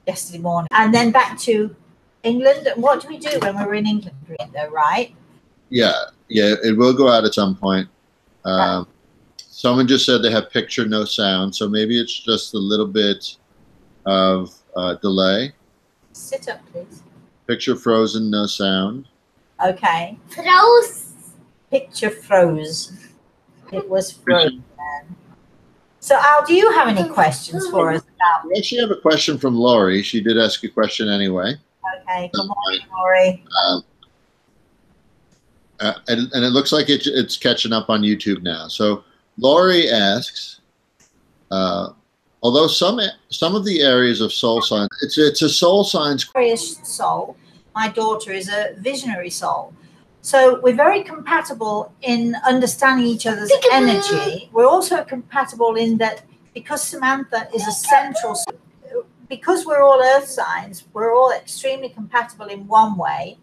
yesterday morning, and then back to England. And what do we do when we're in England, though, right? Yeah, it will go out at some point. Someone just said they have picture, no sound, so maybe it's just a little bit of delay. Sit up, please. Picture frozen, no sound. Okay. Froze. Picture froze. It was frozen. So, Al, do you have any questions for us about? We actually have a question from Laurie. She did ask a question anyway. Okay. Good morning, Laurie. And it looks like it's catching up on YouTube now. So Laurie asks, although some of the areas of soul signs, it's a soul signs. Soul. My daughter is a visionary soul. So we're very compatible in understanding each other's energy. We're also compatible in that because Samantha is a central, because we're all earth signs, we're all extremely compatible in one way.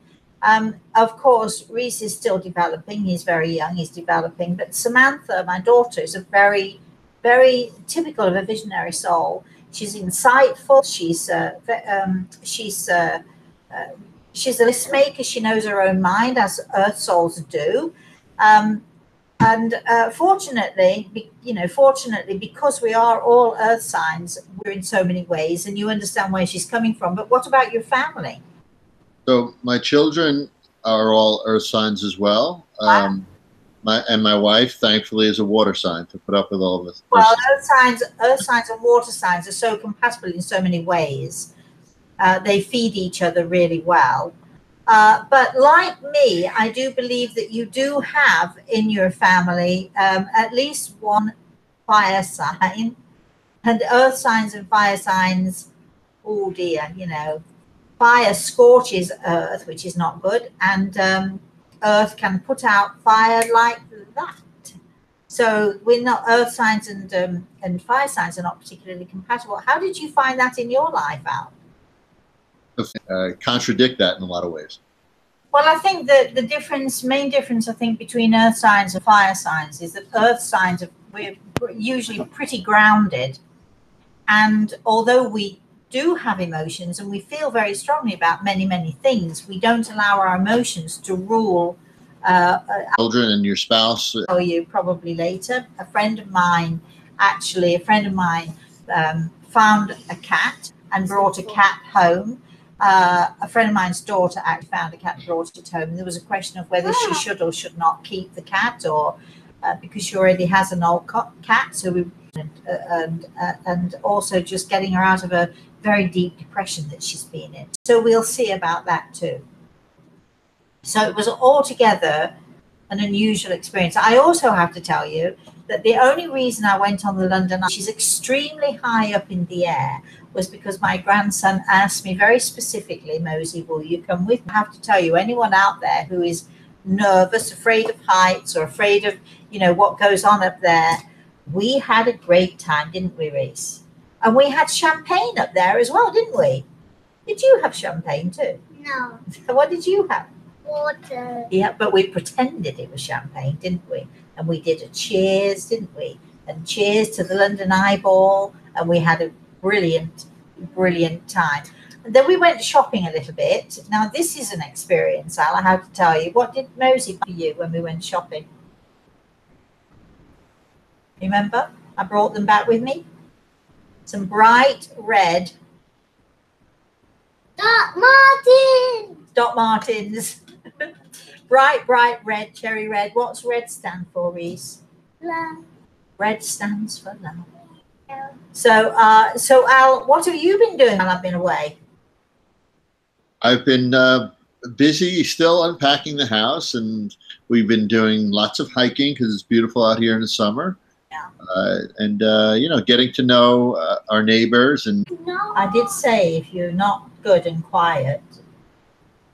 Of course, Reese is still developing. He's very young. He's developing. But Samantha, my daughter, is a very, very typical of a visionary soul. She's insightful. She's a list maker. She knows her own mind, as earth souls do. Fortunately, because we are all earth signs, we're in so many ways, and you understand where she's coming from. But what about your family? So my children are all earth signs as well. Wow. My wife, thankfully, is a water sign to put up with all of this. Well, earth signs and water signs are so compatible in so many ways. They feed each other really well. But like me, I do believe that you do have in your family at least one fire sign, and earth signs and fire signs. Oh dear, fire scorches earth, which is not good, and earth can put out fire like that. So we're not, earth signs and fire signs are not particularly compatible. How did you find that in your life, Al? Contradict that in a lot of ways. Well, I think that the main difference, I think, between earth signs and fire signs is that earth signs we're usually pretty grounded, and although we do have emotions and we feel very strongly about many, many things, we don't allow our emotions to rule children and your spouse. I'll tell you probably later. A friend of mine found a cat and brought a cat home. A friend of mine's daughter actually found a cat and brought it home. And there was a question of whether she should or should not keep the cat, or because she already has an old cat. So we and also just getting her out of a very deep depression that she's been in. So we'll see about that too. So it was altogether an unusual experience. I also have to tell you that the only reason I went on the London Eye, which is extremely high up in the air, was because my grandson asked me very specifically, Mosey, will you come with me? I have to tell you, anyone out there who is nervous, afraid of heights, or afraid of, what goes on up there, we had a great time, didn't we, Reese? And we had champagne up there as well, didn't we? Did you have champagne too? No. What did you have? Water. Yeah, but we pretended it was champagne, didn't we? And we did a cheers, didn't we? And cheers to the London Eye Ball, and we had a brilliant, brilliant time. And then we went shopping a little bit. Now, this is an experience, Al, I have to tell you. What did Mosey for you when we went shopping? Remember? I brought them back with me. Some bright red Doc Martens. bright red, cherry red. What's red stand for, Reese? Love. Red stands for love. Yeah. So Al, what have you been doing while I've been away? I've been busy still unpacking the house, and we've been doing lots of hiking because it's beautiful out here in the summer. Yeah. Getting to know our neighbors. And I did say if you're not good and quiet.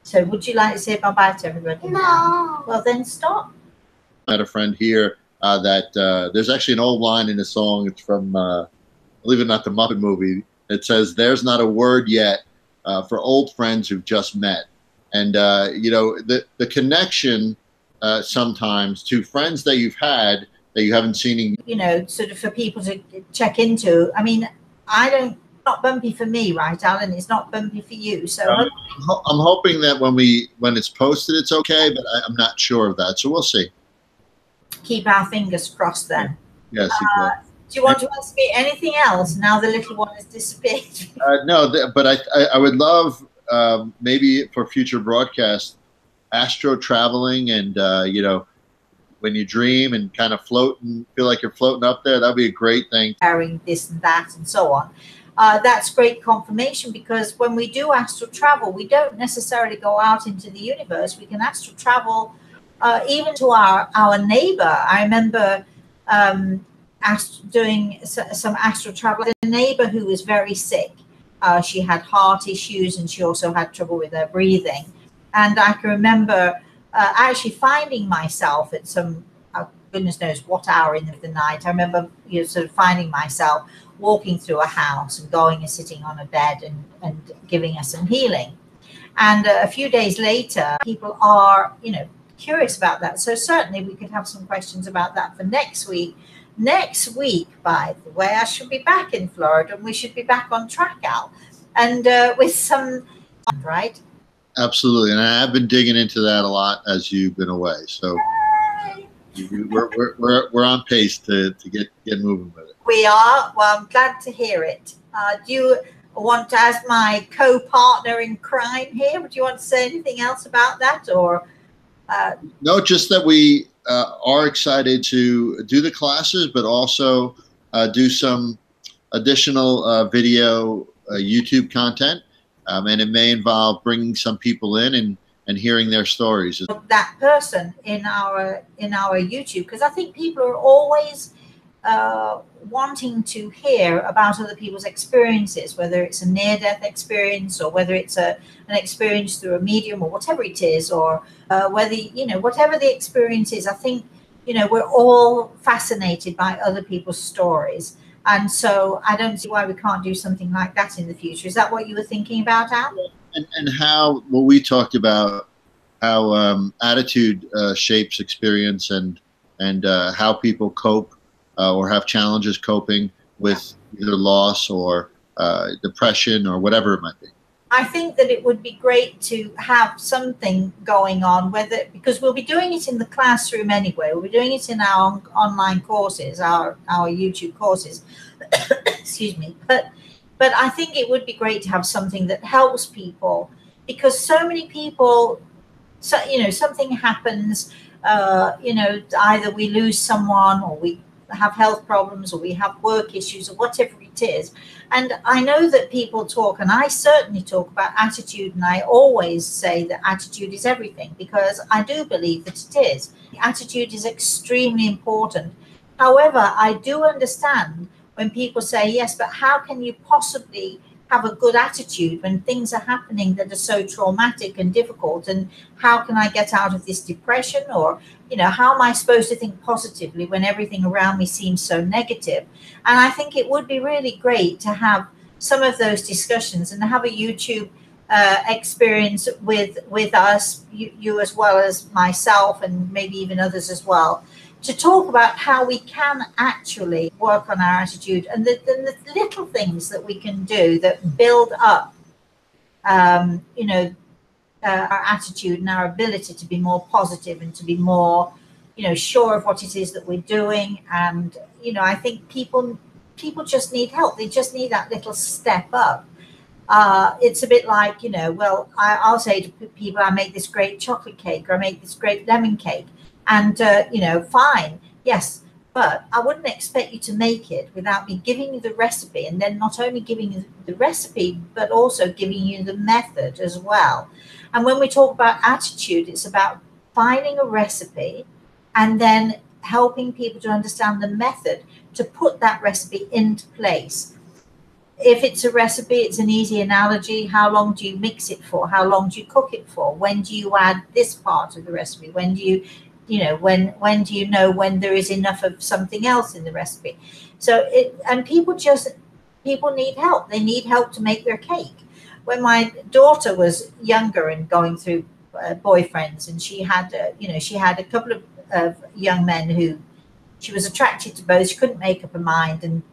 So would you like to say bye-bye to everybody? No. Now? Well, then stop. I had a friend here that there's actually an old line in a song. It's from, believe it or not, the Muppet movie. It says, "There's not a word yet for old friends who've just met." And, the connection sometimes to friends that you've had that you haven't seen in, sort of for people to check into. I mean, I don't not bumpy for me, right, Alan? It's not bumpy for you. So I'm hoping that when it's posted, it's okay, but I'm not sure of that. So we'll see. Keep our fingers crossed then. Yes, exactly. Do you want to ask me anything else now the little one has disappeared? No, but I would love maybe for future broadcasts, astro traveling and when you dream and kind of float and feel like you're floating up there, that'd be a great thing. Carrying this and that and so on. That's great confirmation, because when we do astral travel, we don't necessarily go out into the universe. We can astral travel even to our neighbor. I remember doing some astral travel. A neighbor who was very sick. She had heart issues and she also had trouble with her breathing. And I can remember actually finding myself at some, goodness knows what hour in the night. I remember sort of finding myself walking through a house and going and sitting on a bed and giving her some healing. And a few days later, people are, curious about that. So certainly we could have some questions about that for next week. Next week, by the way, I should be back in Florida and we should be back on track, Al, and with some, right? Absolutely. And I have been digging into that a lot as you've been away. So we're on pace to get moving with it. We are. Well, I'm glad to hear it. Do you want to, as my co-partner in crime here, do you want to say anything else about that, or? No, just that we are excited to do the classes, but also do some additional video YouTube content, and it may involve bringing some people in and hearing their stories. That person in our YouTube, because I think people are always wanting to hear about other people's experiences, whether it's a near-death experience or whether it's an experience through a medium or whatever it is, or whether, whatever the experience is. I think, we're all fascinated by other people's stories. And so I don't see why we can't do something like that in the future. Is that what you were thinking about, Al? And how, well, we talked about how attitude shapes experience and how people cope or have challenges coping with either loss or depression or whatever it might be. I think that it would be great to have something going on, because we'll be doing it in the classroom anyway. We'll be doing it in our online courses, our YouTube courses. Excuse me. But I think it would be great to have something that helps people, because so many people, something happens, either we lose someone or we have health problems or we have work issues or whatever it is. And I know that people talk, and I certainly talk about attitude, and I always say that attitude is everything, because I do believe that it is. Attitude is extremely important. However, I do understand when people say, yes, but how can you possibly have a good attitude when things are happening that are so traumatic and difficult? And how can I get out of this depression? Or, how am I supposed to think positively when everything around me seems so negative? And I think it would be really great to have some of those discussions and have a YouTube experience with us, you as well as myself, and maybe even others as well, to talk about how we can actually work on our attitude and the little things that we can do that build up, our attitude and our ability to be more positive and to be more, sure of what it is that we're doing. And, I think people just need help. They just need that little step up. It's a bit like, I'll say to people, I make this great chocolate cake or I make this great lemon cake. And, fine, yes, but I wouldn't expect you to make it without me giving you the recipe, and then not only giving you the recipe, but also giving you the method as well. And when we talk about attitude, it's about finding a recipe and then helping people to understand the method to put that recipe into place. If it's a recipe, it's an easy analogy. How long do you mix it for? How long do you cook it for? When do you add this part of the recipe? When do you when do you know when there is enough of something else in the recipe? So people need help. They need help to make their cake. When my daughter was younger and going through boyfriends, and she had a couple of young men who she was attracted to both. She couldn't make up her mind, and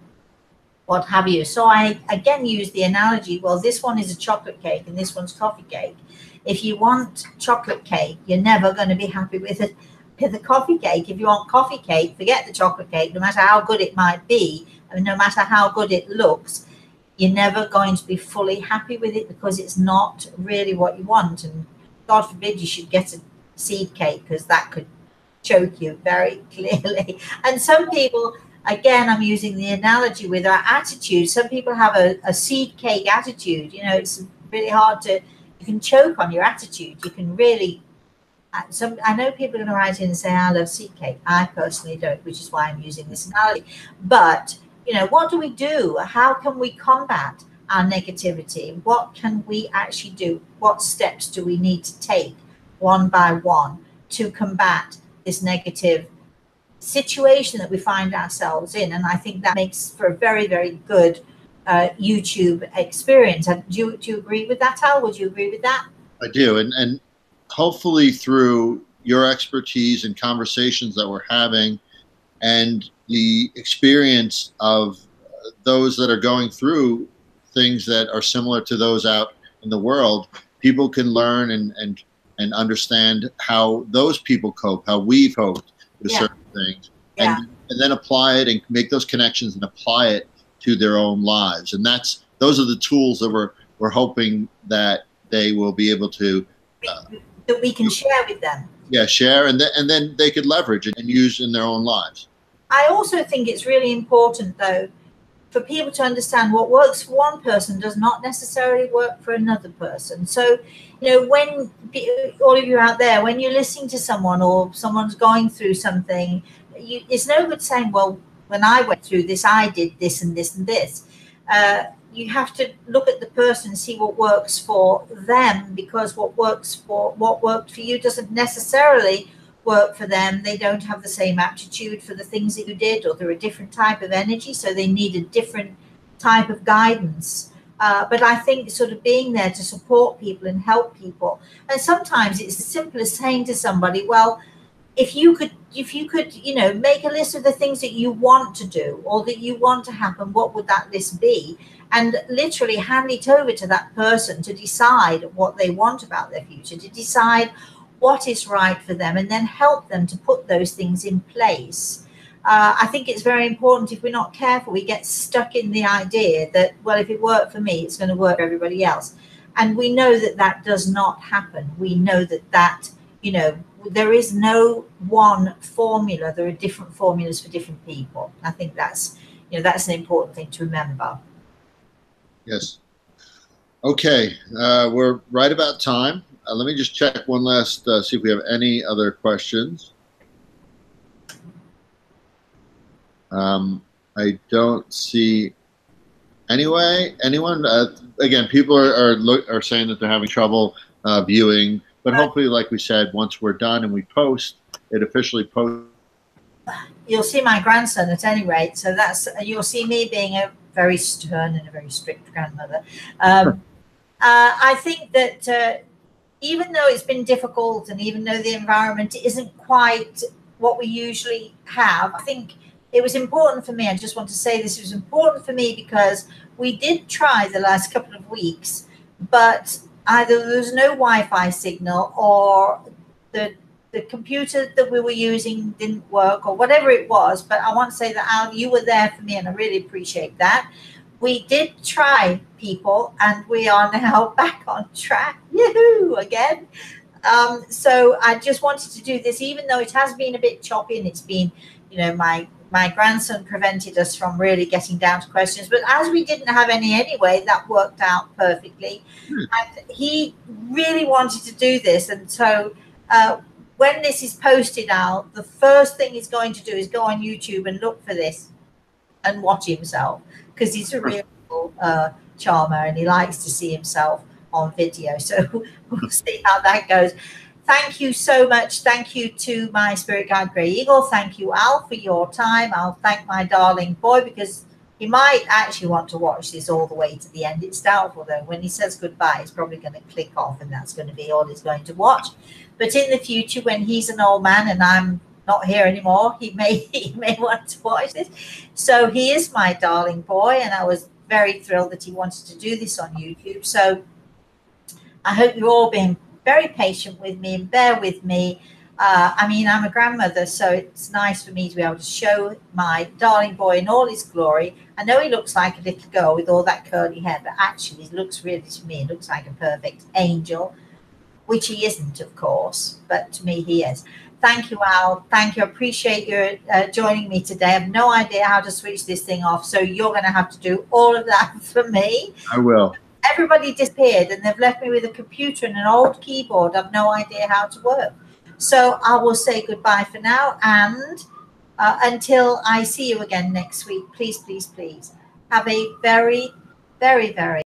what have you. So I again use the analogy, well, this one is a chocolate cake and this one's coffee cake. If you want chocolate cake, you're never going to be happy with it. With the coffee cake, if you want coffee cake, forget the chocolate cake. No matter how good it might be, and no matter how good it looks, you're never going to be fully happy with it because it's not really what you want. And God forbid you should get a seed cake, because that could choke you very clearly. And some people, again, I'm using the analogy with our attitude. Some people have a seed cake attitude. You know, it's really hard to, you can choke on your attitude. You can really, I know people are going to write in and say, I love seed cake. I personally don't, which is why I'm using this analogy. But, you know, what do we do? How can we combat our negativity? What can we actually do? What steps do we need to take one by one to combat this negative situation that we find ourselves in? And I think that makes for a very, very good YouTube experience. And do you agree with that, Al? Would you agree with that? I do. And hopefully through your expertise and conversations that we're having and the experience of those that are going through things that are similar to those out in the world, people can learn and understand how those people cope, how we've coped with certain things, and then apply it and make those connections and apply it to their own lives. And those are the tools that we're hoping that they will be able to that we can share with them. Yeah, share, and then they could leverage it and use in their own lives. I also think it's really important, though, for people to understand what works for one person does not necessarily work for another person. So, you know, when all of you out there, when you're listening to someone or someone's going through something, it's no good saying, well, when I went through this, I did this and this and this. You have to look at the person and see what works for them, because what worked for you doesn't necessarily work for them. They don't have the same aptitude for the things that you did, or they're a different type of energy, so they need a different type of guidance. But I think sort of being there to support people and help people. And sometimes it's as simple as saying to somebody, well, if you could, you know, make a list of the things that you want to do or that you want to happen, what would that list be? And literally hand it over to that person to decide what they want about their future, to decide what is right for them, and then help them to put those things in place. I think it's very important. If we're not careful, we get stuck in the idea that, well, if it worked for me, it's going to work for everybody else. And we know that that does not happen. We know that, you know, there is no one formula. There are different formulas for different people. I think that's, you know, that's an important thing to remember. Yes. Okay, we're right about time. Let me just check one last, see if we have any other questions. I don't see anyone. Again, people are saying that they're having trouble viewing, but hopefully, like we said, once we're done and we post, it officially posts. You'll see my grandson at any rate, so that's, you'll see me being a very stern and a very strict grandmother. I think that even though it's been difficult and even though the environment isn't quite what we usually have, I think it was important for me. I just want to say this was important for me because we did try the last couple of weeks, but either there was no Wi-Fi signal or the computer that we were using didn't work or whatever it was. But I want to say that, Al, you were there for me, and I really appreciate that. We did try, people, and we are now back on track. Yahoo! Again. So I just wanted to do this, even though it has been a bit choppy and it's been, you know, my grandson prevented us from really getting down to questions. But as we didn't have any anyway, that worked out perfectly. And he really wanted to do this. And so when this is posted out, the first thing he's going to do is go on YouTube and look for this and watch himself, because he's a real charmer and he likes to see himself on video. So we'll see how that goes. Thank you so much. Thank you to my spirit guide, Grey Eagle. Thank you, Al, for your time. I'll thank my darling boy, because he might actually want to watch this all the way to the end. It's doubtful, though. When he says goodbye, he's probably going to click off, and that's going to be all he's going to watch. But in the future, when he's an old man and I'm not here anymore. He may want to watch this. So he is my darling boy, and I was very thrilled that he wanted to do this on YouTube. So I hope you're all being very patient with me and bear with me. I mean, I'm a grandmother, so it's nice for me to be able to show my darling boy in all his glory. I know he looks like a little girl with all that curly hair, but actually he looks really, to me, he looks like a perfect angel, which he isn't, of course, but to me he is. Thank you, Al. Thank you. I appreciate you joining me today. I have no idea how to switch this thing off, so you're going to have to do all of that for me. I will. Everybody disappeared, and they've left me with a computer and an old keyboard. I've no idea how to work. So I will say goodbye for now, and until I see you again next week, please, please, please have a very, very, very